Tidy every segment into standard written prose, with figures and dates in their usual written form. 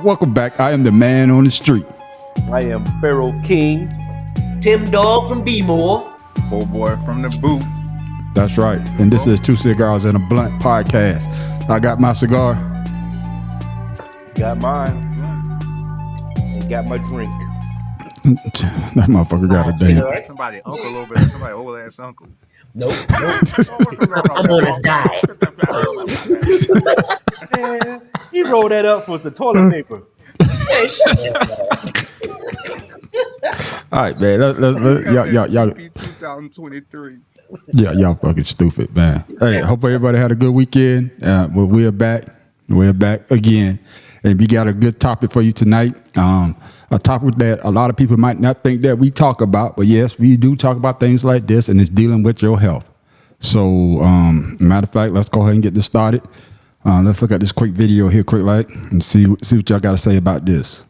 Welcome back. I am the man on the street. I am Pharaoh King. Tim Dog from B-More. Poor boy from the boot. That's right. And this is Two Cigars and a Blunt podcast. I got my cigar. Got mine. And got my drink. That motherfucker got a damn. Somebody uncle over there. Somebody old ass uncle. Nope. I'm on a diet. Man, he rolled that up with the toilet paper. All right, man. Y'all. 2023. Yeah, y'all fucking stupid, man. Hey, hope everybody had a good weekend. We're back. We're back again. And we got a good topic for you tonight. A topic that a lot of people might not think that we talk about, but yes, we do talk about things like this, and it's dealing with your health. So, matter of fact, let's go ahead and get this started. Let's look at this quick video here, quick like, and see what y'all got to say about this.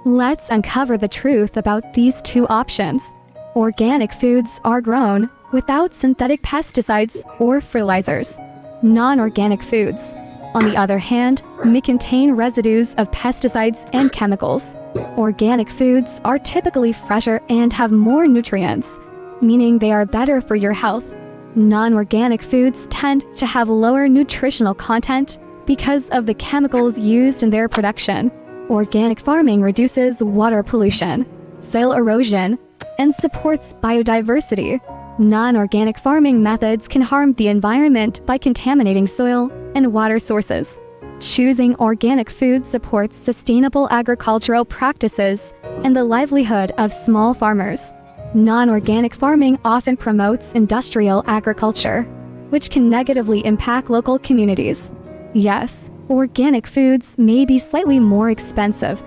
Let's uncover the truth about these two options. Organic foods are grown without synthetic pesticides or fertilizers. Non-organic foods, on the other hand, may contain residues of pesticides and chemicals. Organic foods are typically fresher and have more nutrients, meaning they are better for your health. Non-organic foods tend to have lower nutritional content because of the chemicals used in their production. Organic farming reduces water pollution, soil erosion, and supports biodiversity. Non-organic farming methods can harm the environment by contaminating soil and water sources. Choosing organic food supports sustainable agricultural practices and the livelihood of small farmers. Non-organic farming often promotes industrial agriculture, which can negatively impact local communities. Yes, organic foods may be slightly more expensive,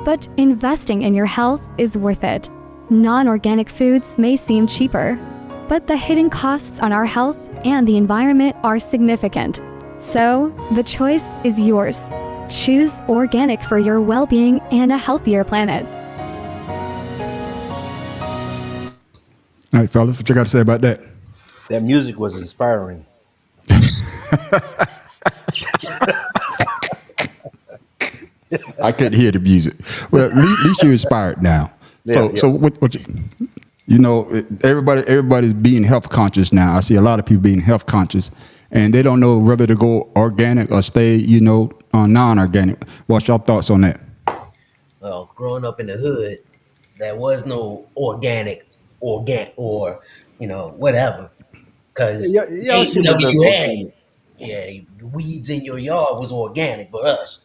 but investing in your health is worth it. Non-organic foods may seem cheaper, but the hidden costs on our health and the environment are significant. So, the choice is yours. Choose organic for your well-being and a healthier planet. All right, fellas, what you got to say about that? That music was inspiring. I couldn't hear the music. Well, at least you're inspired now. So what you know, everybody's being health conscious now. I see a lot of people being health conscious, and they don't know whether to go organic or stay, non-organic. What's your thoughts on that? Well, growing up in the hood, there was no organic, or whatever. Because whatever you had, the weeds in your yard was organic for us.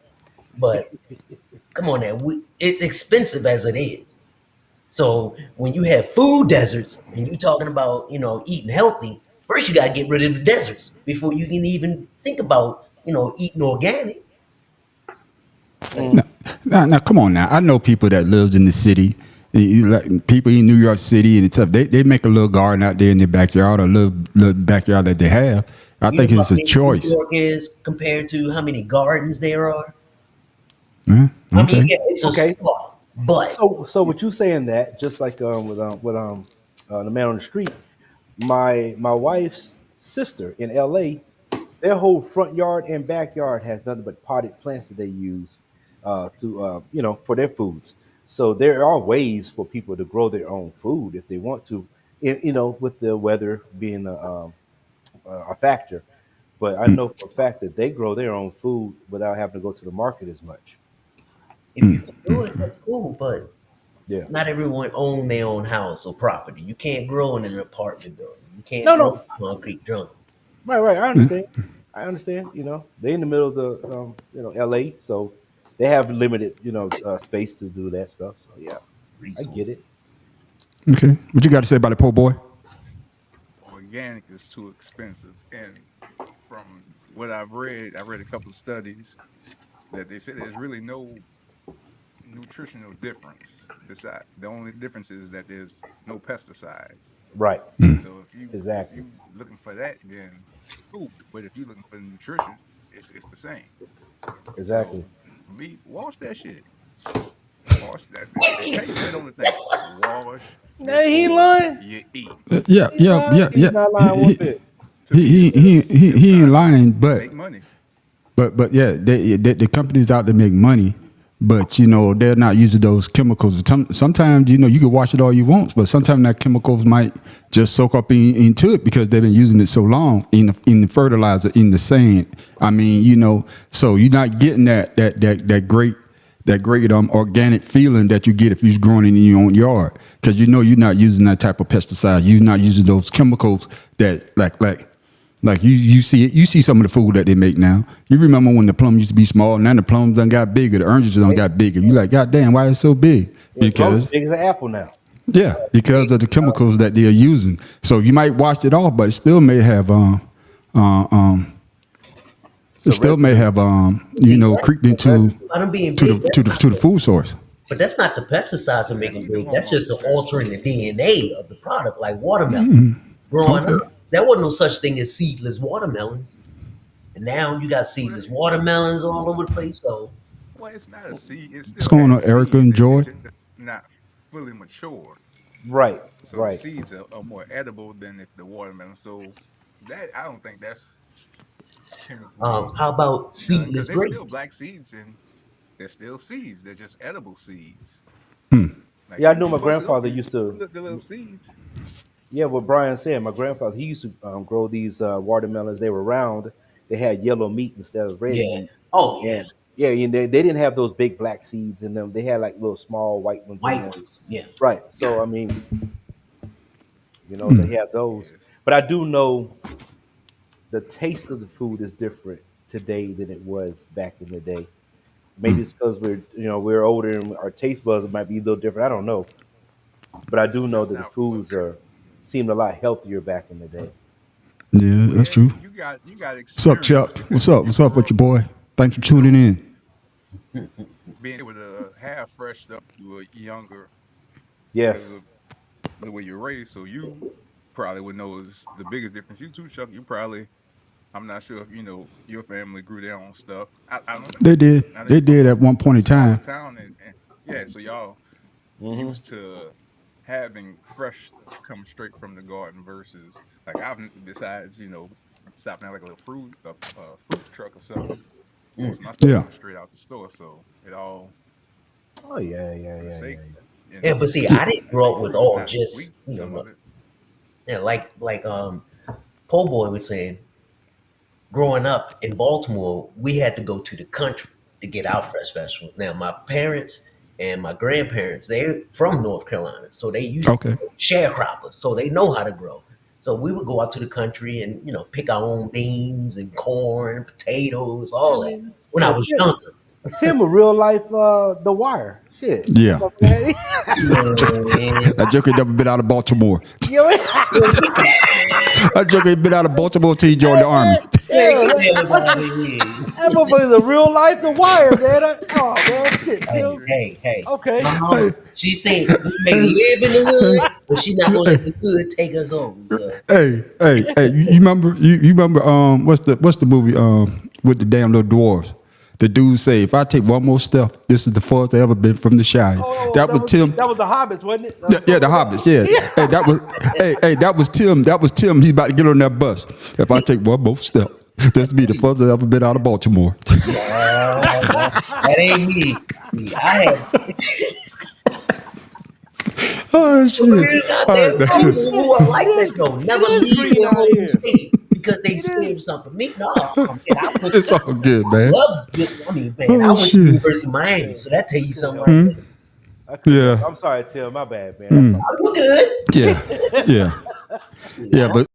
But come on now, it's expensive as it is. So when you have food deserts and you're talking about, eating healthy, first you got to get rid of the deserts before you can even think about, eating organic. Now, come on now. I know people that lives in the city. Like people in New York City and stuff. They make a little garden out there in their backyard, or a little backyard that they have. I think it's a choice. New York is compared to how many gardens there are. Okay. I mean, yeah, it's a spot, but so with you saying that, just like with the man on the street, my wife's sister in LA, their whole front yard and backyard has nothing but potted plants that they use for their foods. So there are ways for people to grow their own food if they want to, with the weather being a factor. But I know for a fact that they grow their own food without having to go to the market as much. if you can do it, that's cool. But Yeah. not everyone own their own house or property. You can't grow in an apartment building. You can't No, grow no. in a concrete jungle. Right. I understand. They're in the middle of the, LA, so they have limited, space to do that stuff. So yeah, I get it. Okay. What you got to say about it, po' boy? Organic is too expensive. And from what I read a couple of studies that they said there's really no nutritional difference. Besides, the only difference is that there's no pesticides. Right. So if you Exactly. looking for that, then cool. But if you're looking for nutrition, it's the same. Exactly. So for me, wash that shit. Wash that. It tell you right on the thing. Wash Nah, he ain't before lying. you eat. Yeah, He ain't yeah, lying. yeah, He's yeah. not lying one He bit. To me, it does. If he ain't not, lying, to but make money. yeah, the companies out there make money, but they're not using those chemicals. Sometimes you can wash it all you want, but sometimes that chemicals might just soak up into it because they've been using it so long in the fertilizer, in the sand. I mean, so you're not getting that great organic feeling that you get if you're growing it in your own yard, because you're not using that type of pesticide. You're not using those chemicals that like you see it. You see some of the food that they make now. You remember when the plum used to be small, and now the plums done got bigger. The oranges done got bigger. You like, God damn, why it's so big? Yeah, plum's Because big as an apple now. because of the chemicals that they are using. So you might wash it off, but it still may have So residue. creeped Some into residue. By them being to big, the to that's the not to the food source. but that's not the pesticides that make And them you know big. That's just hormones do that altering too. the DNA of the product, like watermelon. Growing Okay. up, there wasn't no such thing as seedless watermelons. And now you got Well, seedless watermelons all over the place. So it's not a seed. It What's still going has on, Erica seeds. and Joy? It's just not fully mature. Right. So the Right. seeds are more edible than if the watermelon. So that I don't think that's chemically how about done because seedless there's still grapes? black seeds and they're still seeds. They're just edible seeds. Like Yeah, I you, knew you my bust it grandfather open, used to. the little seeds. Yeah, what Brian said. My grandfather, he used to grow these watermelons. They were round. They had yellow meat instead of red Yeah. meat. Oh yeah. And yeah, and they didn't have those big black seeds in them. They had like little small white ones in White them. ones. Yeah. Right. So I mean, they have those. Yes. But I do know the taste of the food is different today than it was back in the day. Maybe it's because we're older and our taste buds might be a little different. I don't know, but I do know that the Now, foods seemed a lot healthier back in the day. Yeah, that's well, true. you got What's up, experience Chuck? because What's when up? you What's up grow with up, your boy? Thanks for you tuning know, in. being able to have fresh stuff you were younger because Yes. of the way you're raised. So you probably would know is the biggest difference. You too, Chuck. You probably I'm not sure if your family grew their own stuff. I don't know. They did. I know They you from did at one point a in smaller time. town, and yeah, so y'all Hmm. used to having fresh stuff come straight from the garden versus like I've besides stopping at like a little fruit truck or something. Mm. Most of my stuff Yeah. comes straight out the store, so it all Oh yeah, yeah, for the yeah, sake yeah, Yeah, and but see, Yeah. I didn't I grow think up with fruit is all not as just sweet. Some of it. yeah, like Po Boy was saying. Growing up in Baltimore, we had to go to the country to get our fresh vegetables. Now, my parents and my grandparents, they're from North Carolina, so they used to Okay. sharecroppers, so they know how to grow. So we would go out to the country and pick our own beans and corn, potatoes, yeah. I all that. mean, When I yeah, was Tim, younger, Tim, a real life, The Wire. Shit, that Yeah. motherfucker man, That joke ain't never been out of Baltimore. yo, That joke ain't been out of Baltimore till he joined the army. man, yeah, get the hell that, out of here. that motherfucker's a real life, The Wire, man. Oh man, shit, Hey, Tim. Country. hey, hey. My Okay, Hey, mama, she said we may hey, live in the hey, hood, but she not gonna hey, let the hood take us over. So hey. You remember what's the movie with the damn little dwarves? The dude say, if I take one more step, this is the farthest I ever been from the Shire. oh, That was Tim. that was the Hobbits, wasn't it? Yeah, Something the like that. Hobbits. Yeah. Hey, that was that was Tim. That was Tim. He's about to get on that bus. If I take one more step, this be the furthest I've ever been out of Baltimore. no, that ain't me. See, I had Oh believe shit! it or not, All there right, are now, Hey, people listen. who are it like that is. though. It Never is leave green their out home here. state because they It scared is. of something. Me, no, man, I went. It's all good, I man. love. I mean, man, I Oh went to shit! University of I Miami, couldn't. so that tell I you couldn't something help right it. there. I couldn't help Yeah, it. I'm sorry, Tim. My bad, man. I'm sorry. I'm good. yeah, yeah, Shit, yeah. I But